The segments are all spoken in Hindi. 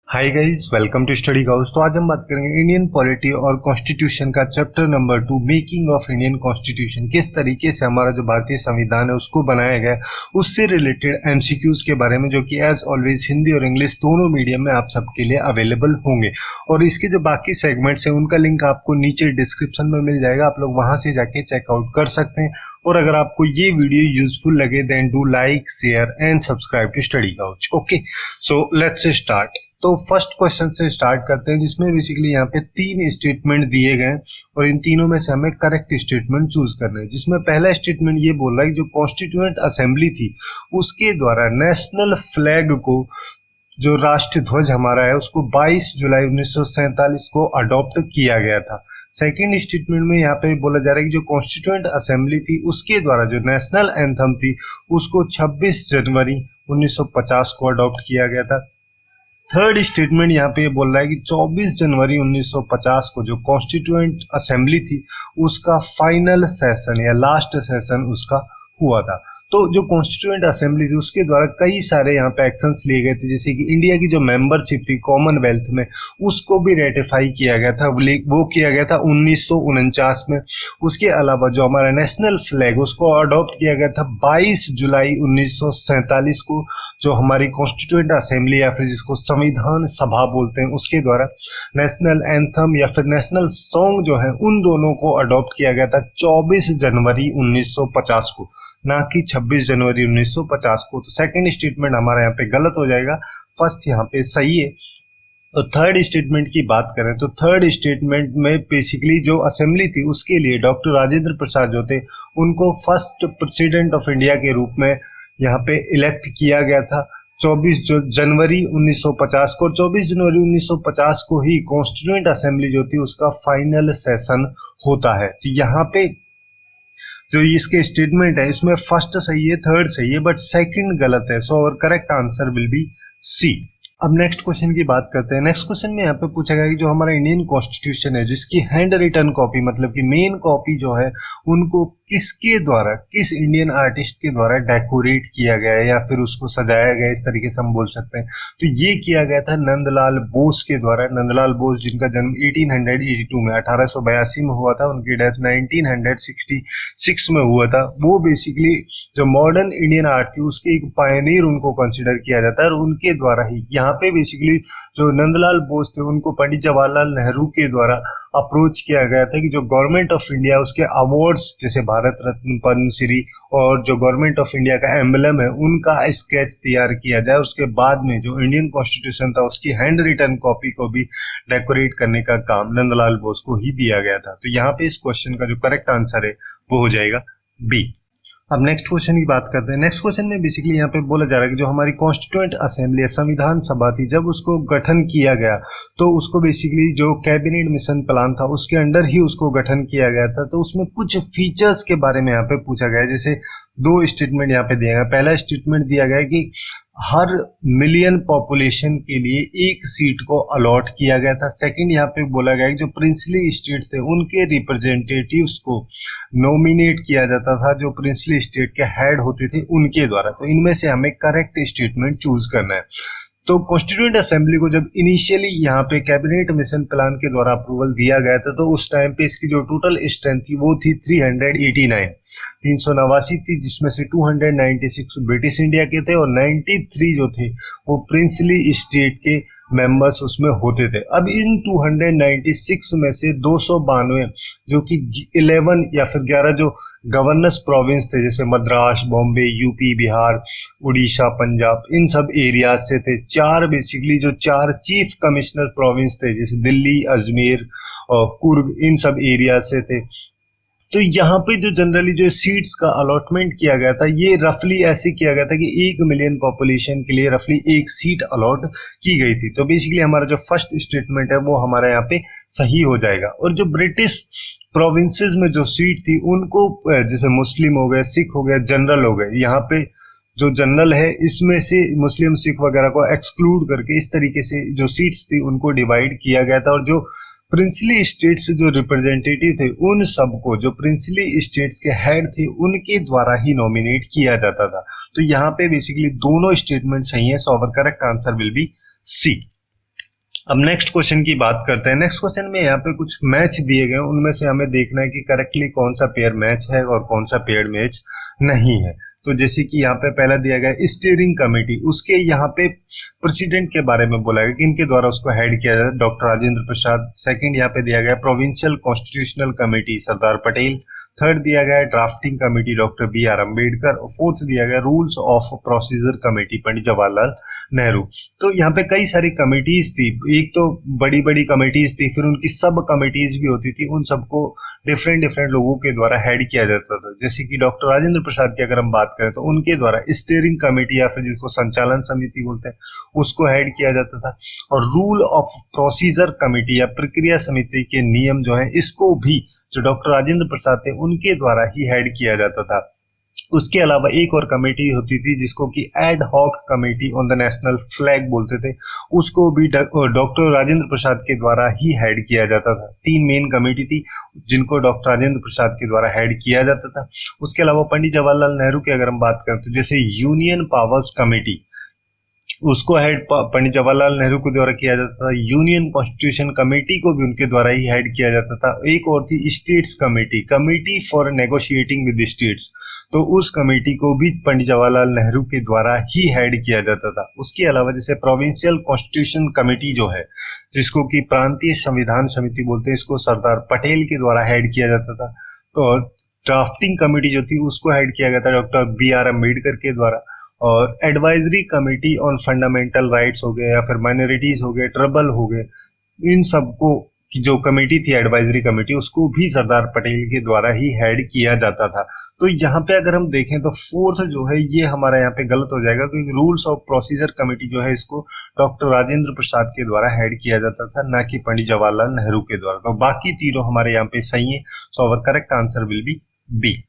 Hi guys, welcome to study house. तो आज हम बात करेंगे इंडियन पॉलिटी और कॉन्स्टिट्यूशन का chapter number 2, making of Indian constitution. किस तरीके से हमारा जो भारतीय संविधान है उसको बनाया गया, उससे रिलेटेड एमसीक्यूज के बारे में, जो कि एज ऑलवेज हिंदी और इंग्लिश दोनों मीडियम में आप सबके लिए अवेलेबल होंगे। और इसके जो बाकी सेगमेंट्स हैं उनका लिंक आपको नीचे डिस्क्रिप्शन में मिल जाएगा, आप लोग वहां से जाके चेकआउट कर सकते हैं। और अगर आपको ये वीडियो यूजफुल लगे then do like, share and subscribe to study house. Okay, so let's start. तो फर्स्ट क्वेश्चन से स्टार्ट करते हैं, जिसमें बेसिकली यहाँ पे 3 स्टेटमेंट दिए गए हैं और इन तीनों में से हमें करेक्ट स्टेटमेंट चूज करना है। जिसमें पहला स्टेटमेंट ये बोल रहा है कि जो कॉन्स्टिट्यूएंट असेंबली थी उसके द्वारा नेशनल फ्लैग को, जो राष्ट्र ध्वज हमारा है, उसको 22 जुलाई 1947 को अडॉप्ट किया गया था। सेकेंड स्टेटमेंट में यहाँ पे बोला जा रहा है कि जो कॉन्स्टिट्यूएंट असेंबली थी उसके द्वारा जो नेशनल एंथम थी उसको 26 जनवरी 1950 को अडॉप्ट किया गया था। थर्ड स्टेटमेंट यहाँ पे बोल रहा है कि 24 जनवरी 1950 को जो कॉन्स्टिट्यूएंट असेंबली थी उसका फाइनल सेशन या लास्ट सेशन उसका हुआ था। तो जो कॉन्स्टिट्यूएंट असेंबली थी उसके द्वारा कई सारे यहाँ पे एक्शंस लिए गए थे, जैसे कि इंडिया की जो मेंबरशिप थी कॉमनवेल्थ में उसको भी रेटिफाई किया गया था, वो किया गया था 1949 में। उसके अलावा जो हमारा नेशनल फ्लैग उसको अडॉप्ट किया गया था 22 जुलाई 1947 को, जो हमारी कॉन्स्टिट्यूएंट असेंबली या फिर जिसको संविधान सभा बोलते हैं उसके द्वारा नेशनल एंथम या फिर नेशनल सॉन्ग जो है उन दोनों को अडॉप्ट किया गया था 24 जनवरी 1950 को, ना कि 26 जनवरी 1950 को। तो सेकंड स्टेटमेंट हमारा यहाँ पे गलत हो जाएगा, फर्स्ट यहाँ पे सही है। तो थर्ड स्टेटमेंट की बात करें तो थर्ड स्टेटमेंट में बेसिकली जो असेंबली थी उसके लिए डॉक्टर राजेंद्र प्रसाद जो थे उनको फर्स्ट प्रेसिडेंट ऑफ इंडिया के रूप में यहाँ पे इलेक्ट किया गया था 24 जनवरी 1950 को। 24 जनवरी 1950 को ही कॉन्स्टिट्यूएंट असेंबली जो थी उसका फाइनल सेशन होता है। तो यहाँ पे जो इसके स्टेटमेंट है इसमें फर्स्ट सही है, थर्ड सही है, बट सेकंड गलत है। So our correct answer will be C. अब नेक्स्ट क्वेश्चन की बात करते हैं। नेक्स्ट क्वेश्चन में यहाँ पे पूछा गया कि जो हमारा इंडियन कॉन्स्टिट्यूशन है जिसकी हैंड रिटन कॉपी, मतलब कि मेन कॉपी जो है, उनको किसके द्वारा, किस इंडियन आर्टिस्ट के द्वारा डेकोरेट किया गया है या फिर उसको सजाया गया, इस तरीके से हम बोल सकते हैं। तो ये किया गया था नंदलाल बोस के द्वारा। नंदलाल बोस जिनका जन्म 1882 में 1882 में हुआ था, उनकी डेथ 1966 में हुआ था। वो बेसिकली जो मॉडर्न इंडियन आर्ट थी उसके एक पायनियर उनको कंसिडर किया जाता है और उनके द्वारा ही यहाँ पे बेसिकली जो नंदलाल बोस थे उनको पंडित जवाहरलाल नेहरू के द्वारा अप्रोच किया गया था कि जो गवर्नमेंट ऑफ इंडिया उसके अवार्ड्स जैसे भारत रत्न, पद्मश्री और जो गवर्नमेंट ऑफ इंडिया का एम्बलम है उनका स्केच तैयार किया जाए। उसके बाद में जो इंडियन कॉन्स्टिट्यूशन था उसकी हैंड रिटन कॉपी को भी डेकोरेट करने का काम नंदलाल बोस को ही दिया गया था। तो यहाँ पे इस क्वेश्चन का जो करेक्ट आंसर है वो हो जाएगा बी। अब नेक्स्ट क्वेश्चन की बात करते हैं। नेक्स्ट क्वेश्चन में बेसिकली यहाँ पे बोला जा रहा है कि जो हमारी कॉन्स्टिट्यूएंट असेंबली संविधान सभा थी जब उसको गठन किया गया तो उसको बेसिकली जो कैबिनेट मिशन प्लान था उसके अंडर ही उसको गठन किया गया था। तो उसमें कुछ फीचर्स के बारे में यहाँ पे पूछा गया है, जैसे 2 स्टेटमेंट यहाँ पे दिया गया। पहला स्टेटमेंट दिया गया है कि हर मिलियन पॉपुलेशन के लिए 1 सीट को अलॉट किया गया था। सेकंड यहाँ पे बोला गया कि जो प्रिंसली स्टेट्स थे उनके रिप्रेजेंटेटिव्स को नॉमिनेट किया जाता था जो प्रिंसली स्टेट के हेड होते थे उनके द्वारा। तो इनमें से हमें करेक्ट स्टेटमेंट चूज करना है। तो कॉन्स्टिट्यूएंट असेंबली को जब इनिशियली यहाँ पे कैबिनेट मिशन प्लान के द्वारा अप्रूवल दिया गया था तो उस टाइम पे इसकी जो टोटल स्ट्रेंथ थी वो थी 389 थी, जिसमें से 296 ब्रिटिश इंडिया के थे और 93 जो थे वो प्रिंसली स्टेट के मेंबर्स उसमें होते थे। अब इन 296 में से 292 जो कि 11 या फिर 11 जो गवर्नर्स प्रोविंस थे, जैसे मद्रास, बॉम्बे, यूपी, बिहार, उड़ीसा, पंजाब, इन सब एरियाज से थे। 4 बेसिकली जो 4 चीफ कमिश्नर प्रोविंस थे, जैसे दिल्ली, अजमेर और कुर्ग, इन सब एरिया से थे। तो यहाँ पे जो जनरली जो सीट्स का अलॉटमेंट किया गया था ये रफली ऐसे किया गया था कि 1 मिलियन पॉपुलेशन के लिए रफली 1 सीट अलॉट की गई थी। तो बेसिकली हमारा जो फर्स्ट स्टेटमेंट है वो हमारा यहाँ पे सही हो जाएगा। और जो ब्रिटिश प्रोविंसेस में जो सीट थी उनको जैसे मुस्लिम हो गए, सिख हो गए, जनरल हो गए, यहाँ पे जो जनरल है इसमें से मुस्लिम, सिख वगैरह को एक्सक्लूड करके इस तरीके से जो सीट्स थी उनको डिवाइड किया गया था। और जो प्रिंसली स्टेट्स जो रिप्रेजेंटेटिव थे उन सबको, जो प्रिंसली स्टेट्स के हेड थे उनके द्वारा ही नॉमिनेट किया जाता था। तो यहाँ पे बेसिकली दोनों स्टेटमेंट सही है, so our correct answer will be C. अब नेक्स्ट क्वेश्चन की बात करते हैं। नेक्स्ट क्वेश्चन में यहाँ पे कुछ मैच दिए गए, उनमें से हमें देखना है कि करेक्टली कौन सा पेयर मैच है और कौन सा पेयर मैच नहीं है। तो जैसे कि यहाँ पे पहला दिया गया स्टीयरिंग कमेटी, उसके यहाँ पे प्रेसिडेंट के बारे में बोला गया कि इनके द्वारा उसको हेड किया जाए डॉक्टर राजेंद्र प्रसाद। सेकंड यहाँ पे दिया गया provincial constitutional committee Sardar Patel. Third दिया गया drafting committee doctor B R Ambedkar. और फोर्थ दिया गया rules of procedure committee Pandit Jawaharlal Nehru. तो यहाँ पे कई सारी कमेटीज थी, एक तो बड़ी बड़ी कमेटीज थी, फिर उनकी सब कमेटीज भी होती थी, उन सबको डिफरेंट डिफरेंट लोगों के द्वारा हेड किया जाता था। जैसे कि डॉक्टर राजेंद्र प्रसाद की अगर हम बात करें तो उनके द्वारा स्टीयरिंग कमेटी या फिर जिसको संचालन समिति बोलते हैं उसको हेड किया जाता था। और रूल ऑफ प्रोसीजर कमेटी या प्रक्रिया समिति के नियम जो है इसको भी जो डॉक्टर राजेंद्र प्रसाद थे उनके द्वारा ही हेड किया जाता था। उसके अलावा एक और कमेटी होती थी जिसको कि ad hoc committee on the national flag बोलते थे, उसको भी डॉक्टर राजेंद्र प्रसाद के द्वारा ही हेड किया जाता था। तीन मेन कमेटी थी जिनको डॉक्टर राजेंद्र प्रसाद के द्वारा हेड किया जाता था। उसके अलावा पंडित जवाहरलाल नेहरू की अगर हम बात करें तो जैसे यूनियन पावर्स कमेटी, उसको हेड पंडित जवाहरलाल नेहरू के द्वारा किया जाता था। यूनियन कॉन्स्टिट्यूशन कमेटी को भी उनके द्वारा ही हेड किया जाता था। एक और थी states committee, committee for negotiating with states, तो उस कमेटी को भी पंडित जवाहरलाल नेहरू के द्वारा ही हेड किया जाता था। उसके अलावा जैसे प्रोविंशियल कॉन्स्टिट्यूशन कमेटी जो है जिसको कि प्रांतीय संविधान समिति बोलते हैं, इसको सरदार पटेल के द्वारा हेड किया जाता था। तो ड्राफ्टिंग कमेटी जो थी उसको हेड किया गया था डॉक्टर बी आर अम्बेडकर के द्वारा। और advisory committee on fundamental rights हो गए या फिर माइनॉरिटीज हो गए, ट्रबल हो गए, इन सबको की जो कमेटी थी एडवाइजरी कमेटी उसको भी सरदार पटेल के द्वारा ही हेड किया जाता था। तो यहाँ पे अगर हम देखें तो फोर्थ जो है ये हमारा यहाँ पे गलत हो जाएगा, क्योंकि रूल्स ऑफ प्रोसीजर कमेटी जो है इसको डॉक्टर राजेंद्र प्रसाद के द्वारा हेड किया जाता था, ना कि पंडित जवाहरलाल नेहरू के द्वारा। तो बाकी तीनों हमारे यहाँ पे सही है, so our correct answer will be B.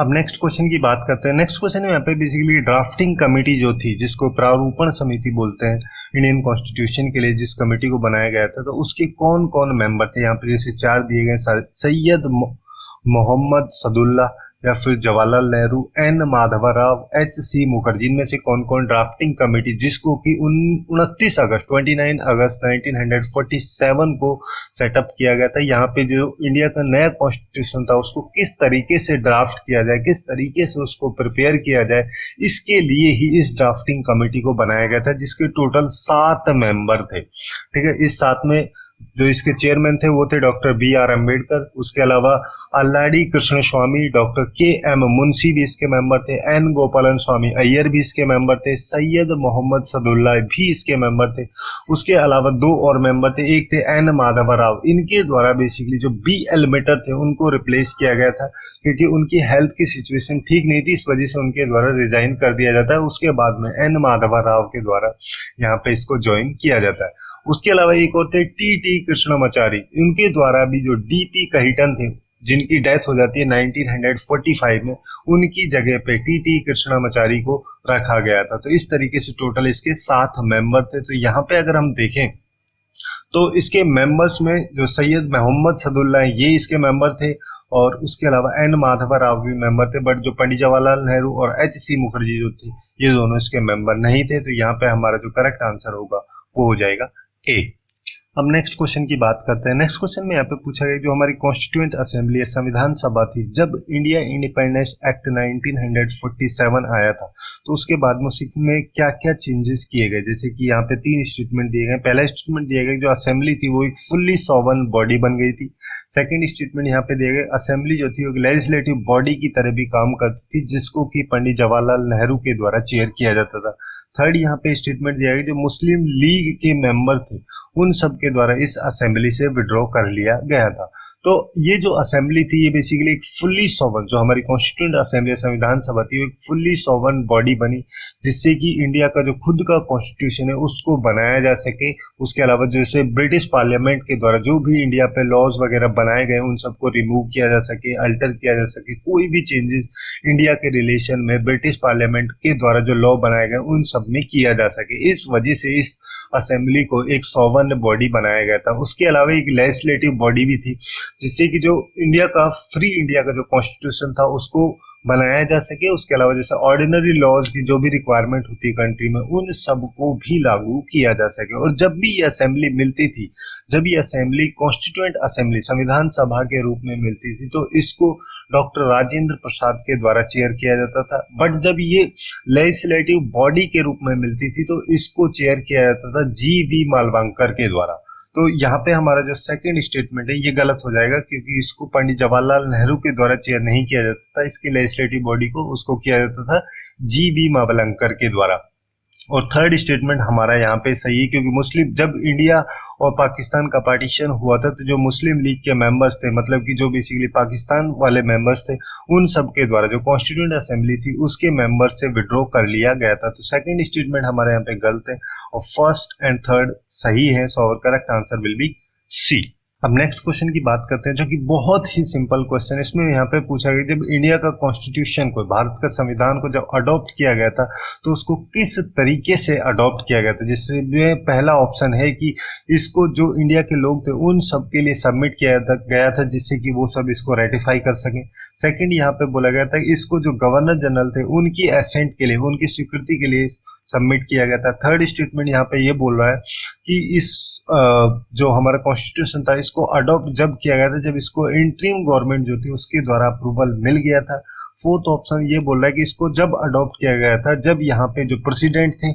अब नेक्स्ट क्वेश्चन की बात करते हैं। नेक्स्ट क्वेश्चन में यहाँ पे बेसिकली ड्राफ्टिंग कमेटी जो थी जिसको प्रारूपण समिति बोलते हैं इंडियन कॉन्स्टिट्यूशन के लिए, जिस कमेटी को बनाया गया था, तो उसके कौन कौन मेंबर थे। यहाँ पे जैसे चार दिए गए, सैयद मोहम्मद सदुल्ला या फिर Jawaharlal Nehru, N Madhavrao, H C Mukherjee, इनमें से कौन कौन ड्राफ्टिंग कमेटी जिसको कि 29 अगस्त 1947 को सेटअप किया गया था। यहाँ पे जो इंडिया का नया कॉन्स्टिट्यूशन था उसको किस तरीके से ड्राफ्ट किया जाए, किस तरीके से उसको प्रिपेयर किया जाए, इसके लिए ही इस ड्राफ्टिंग कमेटी को बनाया गया था, जिसके टोटल 7 मेंबर थे। ठीक है, इस 7 में जो इसके चेयरमैन थे वो थे डॉक्टर बी आर अम्बेडकर। उसके अलावा अल्लाडी कृष्ण स्वामी, डॉक्टर के एम मुंशी भी इसके मेंबर थे, एन गोपालन स्वामी अय्यर भी इसके मेंबर थे, सैयद मोहम्मद सदुल्ला भी इसके मेंबर थे। उसके अलावा 2 और मेंबर थे, एक थे एन माधवराव। इनके द्वारा बेसिकली जो बी एल मेटर थे उनको रिप्लेस किया गया था, क्योंकि उनकी हेल्थ की सिचुएशन ठीक नहीं थी, इस वजह से उनके द्वारा रिजाइन कर दिया जाता है। उसके बाद में एन माधवराव के द्वारा यहाँ पे इसको ज्वाइन किया जाता है। उसके अलावा एक और थे टी टी कृष्णमाचारी, उनके द्वारा भी जो डी पी कहीटन थे जिनकी डेथ हो जाती है 1945 में, उनकी जगह पे टी टी कृष्णमाचारी को रखा गया था। तो इस तरीके से टोटल इसके 7 मेंबर थे। तो यहाँ पे अगर हम देखें तो इसके मेंबर्स में जो सैयद मोहम्मद सदुल्ला है ये इसके मेंबर थे, और उसके अलावा एन माधवराव भी मेंबर थे, बट जो पंडित जवाहरलाल नेहरू और एच सी मुखर्जी जो थे ये दोनों इसके मेंबर नहीं थे। तो यहाँ पे हमारा जो करेक्ट आंसर होगा वो हो जाएगा ए। अब नेक्स्ट क्वेश्चन की बात करते हैं। नेक्स्ट क्वेश्चन में यहाँ पे पूछा गया जो हमारी कॉन्स्टिट्यूएंट असेंबली या संविधान सभा थी, जब इंडिया इंडिपेंडेंस एक्ट 1947 आया था तो उसके बाद में क्या क्या चेंजेस किए गए। जैसे कि यहाँ पे 3 स्टेटमेंट दिए गए। पहला स्टेटमेंट दिया गया जो असेंबली थी वो एक फुल्ली सॉवरन बॉडी बन गई थी। सेकेंड स्टेटमेंट यहाँ पे दिया गया असेंबली जो थी वो लेजिस्लेटिव बॉडी की तरह भी काम करती थी, जिसको कि पंडित जवाहरलाल नेहरू के द्वारा चेयर किया जाता था। थर्ड यहाँ पे स्टेटमेंट दिया गया जो मुस्लिम लीग के मेंबर थे उन सब के द्वारा इस असेंबली से विड्रॉ कर लिया गया था। तो ये जो असेंबली थी ये बेसिकली एक फुल्ली सॉवरन, जो हमारी कॉन्स्टिट्यूएंट असेंबली संविधान सभा थी वो एक फुल्ली सॉवरन बॉडी बनी, जिससे कि इंडिया का जो खुद का कॉन्स्टिट्यूशन है उसको बनाया जा सके। उसके अलावा जैसे ब्रिटिश पार्लियामेंट के द्वारा जो भी इंडिया पे लॉज वगैरह बनाए गए उन सबको रिमूव किया जा सके, अल्टर किया जा सके, कोई भी चेंजेस इंडिया के रिलेशन में ब्रिटिश पार्लियामेंट के द्वारा जो लॉ बनाए गए उन सब में किया जा सके। इस वजह से इस असेंबली को एक सॉवरन बॉडी बनाया गया था। उसके अलावा एक लेजिस्लेटिव बॉडी भी थी, जिससे कि जो इंडिया का फ्री इंडिया का जो कॉन्स्टिट्यूशन था उसको बनाया जा सके। उसके अलावा जैसे ऑर्डिनरी लॉज की जो भी रिक्वायरमेंट होती है कंट्री में, उन सब को भी लागू किया जा सके। और जब भी ये असेंबली मिलती थी, जब ये असेंबली कॉन्स्टिट्यूएंट असेंबली संविधान सभा के रूप में मिलती थी, तो इसको डॉक्टर राजेंद्र प्रसाद के द्वारा चेयर किया जाता था। बट जब ये लेजिस्लेटिव बॉडी के रूप में मिलती थी, तो इसको चेयर किया जाता था जी.वी. मालवांकर के द्वारा। तो यहाँ पे हमारा जो सेकंड स्टेटमेंट है ये गलत हो जाएगा, क्योंकि इसको पंडित जवाहरलाल नेहरू के द्वारा चेयर नहीं किया जाता था। इसकी लेजिस्लेटिव बॉडी को उसको किया जाता था जी.वी. मावलंकर के द्वारा। और थर्ड स्टेटमेंट हमारा यहाँ पे सही है, क्योंकि मुस्लिम, जब इंडिया और पाकिस्तान का पार्टीशन हुआ था, तो जो मुस्लिम लीग के मेंबर्स थे, मतलब कि जो बेसिकली पाकिस्तान वाले मेंबर्स थे, उन सब के द्वारा जो कॉन्स्टिट्यूएंट असेंबली थी उसके मेंबर्स से विड्रॉ कर लिया गया था। तो सेकंड स्टेटमेंट हमारे यहाँ पे गलत है और फर्स्ट एंड थर्ड सही है। So our correct answer will be C. अब नेक्स्ट क्वेश्चन की बात करते हैं, जो कि बहुत ही सिंपल क्वेश्चन है। इसमें यहाँ पे पूछा गया, जब इंडिया का कॉन्स्टिट्यूशन को, भारत का संविधान को जब अडॉप्ट किया गया था, तो उसको किस तरीके से अडॉप्ट किया गया था। जिसमें पहला ऑप्शन है कि इसको जो इंडिया के लोग थे उन सब के लिए सबमिट किया गया था, जिससे कि वो सब इसको रेटिफाई कर सकें। सेकंड यहाँ पे बोला गया था इसको जो गवर्नर जनरल थे उनकी एसेंट के लिए, उनकी स्वीकृति के लिए सबमिट किया गया था। थर्ड स्टेटमेंट यहाँ पे ये बोल रहा है कि इस जो हमारा कॉन्स्टिट्यूशन था इसको अडॉप्ट जब किया गया था, जब इसको इंटरिम गवर्नमेंट जो थी उसके द्वारा अप्रूवल मिल गया था। फोर्थ ऑप्शन ये बोल रहा है कि इसको जब अडॉप्ट किया गया था, जब यहाँ पे जो प्रेसिडेंट थे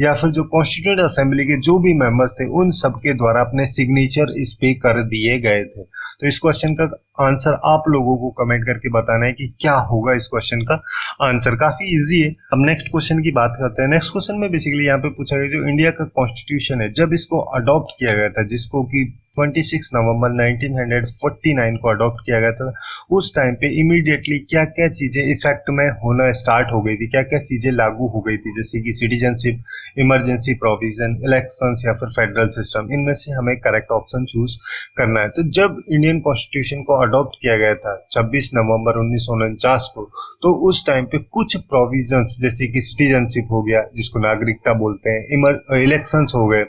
या फिर जो कॉन्स्टिट्यूएंट असेंबली के जो भी मेंबर्स थे उन सबके द्वारा अपने सिग्नेचर इस पे कर दिए गए थे। तो इस क्वेश्चन का आंसर आप लोगों को कमेंट करके बताना है कि क्या होगा इस क्वेश्चन का आंसर। काफी इजी है। अब नेक्स्ट क्वेश्चन की बात करते हैं। नेक्स्ट क्वेश्चन में बेसिकली यहाँ पे पूछा गया, जो इंडिया का कॉन्स्टिट्यूशन है जब इसको अडॉप्ट किया गया था, जिसको कि 26 नवंबर 1949 को अडॉप्ट किया गया था, उस टाइम पे इमीडिएटली क्या क्या चीजें इफेक्ट में होना स्टार्ट हो गई थी, क्या क्या चीजें लागू हो गई थी, जैसे कि सिटीजनशिप, इमरजेंसी प्रोविजन, इलेक्शंस या फिर फेडरल सिस्टम। इनमें से हमें करेक्ट ऑप्शन चूज करना है। तो जब इंडियन कॉन्स्टिट्यूशन को अडॉप्ट किया गया था 26 नवंबर 1949 को, तो उस टाइम पे कुछ प्रोविजंस जैसे कि सिटीजनशिप हो गया, जिसको नागरिकता बोलते हैं, इलेक्शंस हो गए,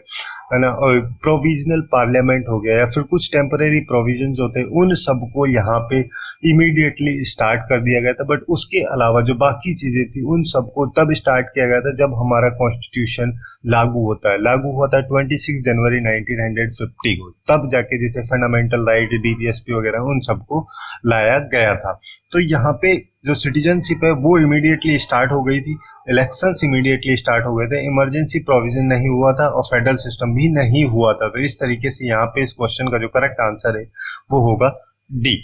है ना, और प्रोविजनल पार्लियामेंट हो गया, या फिर कुछ टेम्पररी प्रोविजंस होते हैं, उन सबको यहाँ पे इमीडिएटली स्टार्ट कर दिया गया था। बट उसके अलावा जो बाकी चीजें थी उन सबको तब स्टार्ट किया गया था जब हमारा कॉन्स्टिट्यूशन लागू होता है। लागू हुआ था 26 जनवरी 1950 को, तब जाके जैसे फंडामेंटल राइट, डीपीएसपी वगैरह उन सबको लाया गया था। तो यहाँ पे जो सिटीजनशिप है वो इमीडिएटली स्टार्ट हो गई थी, इलेक्शंस इमीडिएटली स्टार्ट हो गए थे, इमरजेंसी प्रोविजन नहीं हुआ था और फेडरल सिस्टम भी नहीं हुआ था। तो इस तरीके से यहाँ पे इस क्वेश्चन का जो करेक्ट आंसर है वो होगा डी।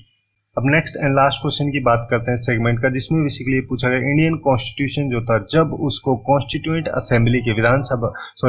अब नेक्स्ट एंड लास्ट क्वेश्चन की बात करते हैं सेगमेंट का, जिसमें बेसिकली पूछा गया इंडियन कॉन्स्टिट्यूशन जो था जब उसको कॉन्स्टिट्यूएंट असेंबली के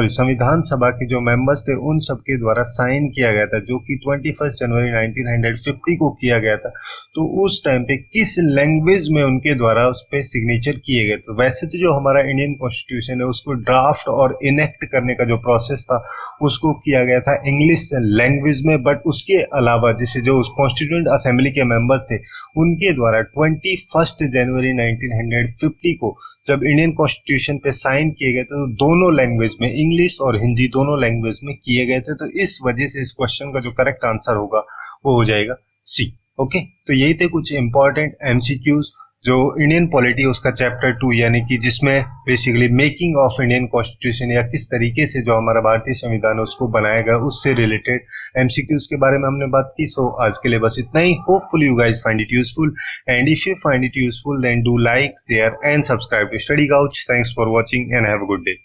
संविधान सभा के जो मेंबर्स थे उन सबके द्वारा साइन किया गया था, जो कि 21 जनवरी 1950 को किया गया था। तो उस टाइम पे किस लैंग्वेज में उनके द्वारा उस पर सिग्नेचर किए गए? तो वैसे तो जो हमारा इंडियन कॉन्स्टिट्यूशन है उसको ड्राफ्ट और इनेक्ट करने का जो प्रोसेस था उसको किया गया था इंग्लिश लैंग्वेज में। बट उसके अलावा जैसे जो उस कॉन्स्टिट्यूएंट असेंबली के मेंबर थे उनके द्वारा 21 जनवरी 1950 को जब इंडियन कॉन्स्टिट्यूशन पे साइन किए गए थे, तो दोनों लैंग्वेज में, इंग्लिश और हिंदी दोनों लैंग्वेज में किए गए थे। तो इस वजह से इस क्वेश्चन का जो करेक्ट आंसर होगा वो हो जाएगा सी। ओके, तो यही थे कुछ इंपॉर्टेंट एमसीक्यूज जो इंडियन पॉलिटी उसका चैप्टर 2, यानी कि जिसमें basically making of Indian constitution या किस तरीके से जो हमारा भारतीय संविधान है उसको बनाया गया, उससे रिलेटेड एमसीक्यूज के बारे में हमने बात की। सो आज के लिए बस इतना ही। Hopefully you guys find it useful, and if you find it useful then do like, share and subscribe to Study Couch. Thanks for watching and have a good day.